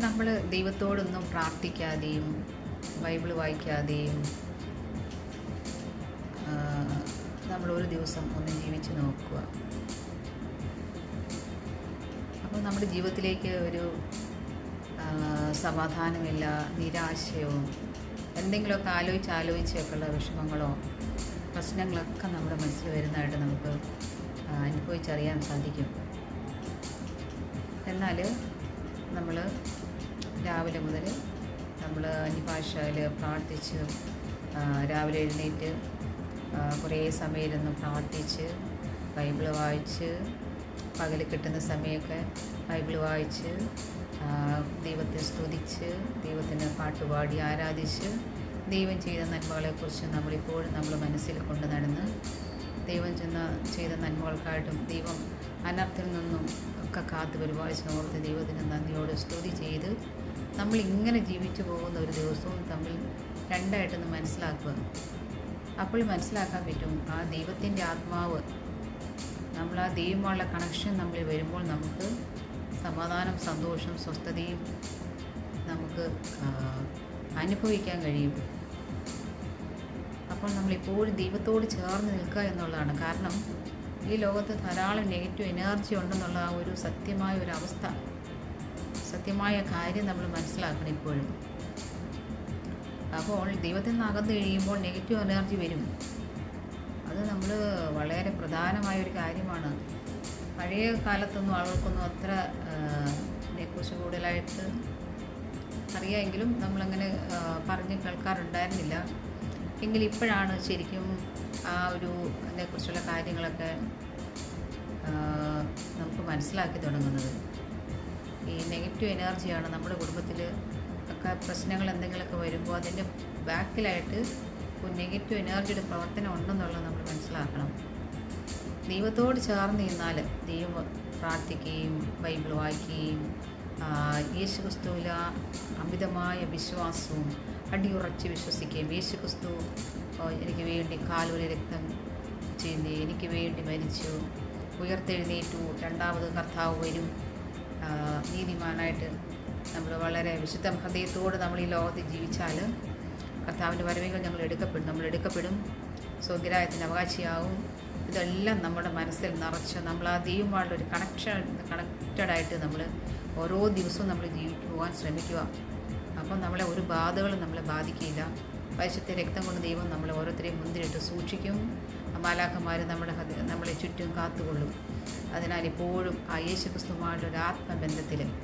നമ്മൾ ദൈവത്തോടൊന്നും പ്രാർത്ഥിക്കാതെയും ബൈബിൾ വായിക്കാതെയും നമ്മളൊരു ദിവസം ഒന്ന് ജീവിച്ച് നോക്കുക. അപ്പോൾ നമ്മുടെ ജീവിതത്തിലേക്ക് ഒരു സമാധാനമില്ല, നിരാശയോ എന്തെങ്കിലുമൊക്കെ ആലോചിച്ചൊക്കെയുള്ള വിഷമങ്ങളോ പ്രശ്നങ്ങളൊക്കെ നമ്മുടെ മനസ്സിൽ വരുന്നതായിട്ട് നമുക്ക് അനുഭവിച്ചറിയാൻ സാധിക്കും. എന്നാൽ നമ്മൾ രാവിലെ മുതൽ നമ്മൾ അന്യഭാഷയിൽ പ്രാർത്ഥിച്ച് രാവിലെ എഴുന്നേറ്റ് കുറേ സമയം ഇരുന്ന് പ്രാർത്ഥിച്ച് ബൈബിൾ വായിച്ച് പകൽ കിട്ടുന്ന സമയമൊക്കെ ബൈബിൾ വായിച്ച് ദൈവത്തെ സ്തുതിച്ച് ദൈവത്തിന് പാട്ടുപാടി ആരാധിച്ച് ദൈവം ചെയ്ത നന്മകളെക്കുറിച്ച് നമ്മളിപ്പോഴും നമ്മൾ മനസ്സിൽ കൊണ്ട് നടന്ന് ദൈവം ചെയ്ത നന്മകൾക്കായിട്ടും ദൈവം അനർത്ഥത്തിൽ നിന്നും ഒക്കെ കാത്ത് പരിപാലിച്ചോർത്ത് ദൈവത്തിന് നന്ദിയോട് സ്തുതി ചെയ്ത് നമ്മളിങ്ങനെ ജീവിച്ചു പോകുന്ന ഒരു ദിവസവും തമ്മിൽ രണ്ടായിട്ടൊന്ന് മനസ്സിലാക്കുക. അപ്പോൾ മനസ്സിലാക്കാൻ പറ്റും ആ ദൈവത്തിൻ്റെ ആത്മാവ്, നമ്മൾ ആ ദൈവമുള്ള കണക്ഷൻ നമ്മളിൽ വരുമ്പോൾ നമുക്ക് സമാധാനം, സന്തോഷം, സ്വസ്ഥതയും നമുക്ക് അനുഭവിക്കാൻ കഴിയും. അപ്പോൾ നമ്മളിപ്പോഴും ദൈവത്തോട് ചേർന്ന് നിൽക്കുക എന്നുള്ളതാണ്. കാരണം ഈ ലോകത്ത് ധാരാളം നെഗറ്റീവ് എനർജി ഉണ്ടെന്നുള്ള ആ ഒരു സത്യമായ ഒരു അവസ്ഥ, സത്യമായ കാര്യം നമ്മൾ മനസ്സിലാക്കണം ഇപ്പോഴും. അപ്പോൾ ദൈവത്തിൽ നിന്ന് അകന്നു കഴിയുമ്പോൾ നെഗറ്റീവ് എനർജി വരും. അത് നമ്മൾ വളരെ പ്രധാനമായൊരു കാര്യമാണ്. പഴയ കാലത്തൊന്നും ആളുകൾക്കൊന്നും അത്ര ഇതിനെക്കുറിച്ച് കൂടുതലായിട്ട് അറിയാമെങ്കിലും നമ്മളങ്ങനെ പറഞ്ഞ് കേൾക്കാറുണ്ടായിരുന്നില്ല. എങ്കിൽ ഇപ്പോഴാണ് ശരിക്കും ആ ഒരു അതിനെക്കുറിച്ചുള്ള കാര്യങ്ങളൊക്കെ നമുക്ക് മനസ്സിലാക്കി തുടങ്ങുന്നത്. ഈ നെഗറ്റീവ് എനർജിയാണ് നമ്മുടെ കുടുംബത്തിൽ ഒക്കെ പ്രശ്നങ്ങൾ എന്തെങ്കിലുമൊക്കെ വരുമ്പോൾ അതിൻ്റെ ബാക്കിലായിട്ട് ഒരു നെഗറ്റീവ് എനർജിയുടെ പ്രവർത്തനം ഉണ്ടെന്നുള്ളത് നമ്മൾ മനസ്സിലാക്കണം. ദൈവത്തോട് ചേർന്ന് നിന്നാൽ ദൈവം പ്രാർത്ഥിക്കുകയും ബൈബിൾ വായിക്കുകയും യേശുക്രിസ്തുവിൽ അമിതമായ വിശ്വാസവും അടിയുറച്ച് വിശ്വസിക്കുകയും യേശുക്രിസ്തു എനിക്ക് വേണ്ടി കാൽവരി രക്തം ചിന്തി എനിക്ക് വേണ്ടി മരിച്ചു, ഉയർത്തെഴുന്നേറ്റു, രണ്ടാമത് കർത്താവ് വരും, നീതിമാനായിട്ട് നമ്മൾ വളരെ വിശുദ്ധ ഹൃദയത്തോട് നമ്മൾ ഈ ലോകത്തിൽ ജീവിച്ചാൽ കർത്താവിൻ്റെ വരവുകൾ നമ്മൾ എടുക്കപ്പെടും, സ്വർഗ്ഗരാജ്യത്തിൻ്റെ അവകാശിയാവും. ഇതെല്ലാം നമ്മുടെ മനസ്സിൽ നിറച്ച് നമ്മൾ ആ ദൈവമായിട്ടുള്ളൊരു കണക്റ്റഡായിട്ട് നമ്മൾ ഓരോ ദിവസവും നമ്മൾ ജീവിച്ചു പോകാൻ ശ്രമിക്കുക. അപ്പം നമ്മളെ ഒരു ബാധകളും നമ്മളെ ബാധിക്കില്ല. പരിശുദ്ധ രക്തം കൊണ്ട് ദൈവം നമ്മളെ ഓരോരുത്തരെയും മുന്തിരിട്ട് സൂക്ഷിക്കും. മാലാഖമാർ നമ്മളെ ചുറ്റും കാത്തുകൊള്ളും. അതിനാൽ ഇപ്പോഴും ആ യേശുക്രിസ്തുവുമായിട്ടൊരു ആത്മബന്ധത്തിൽ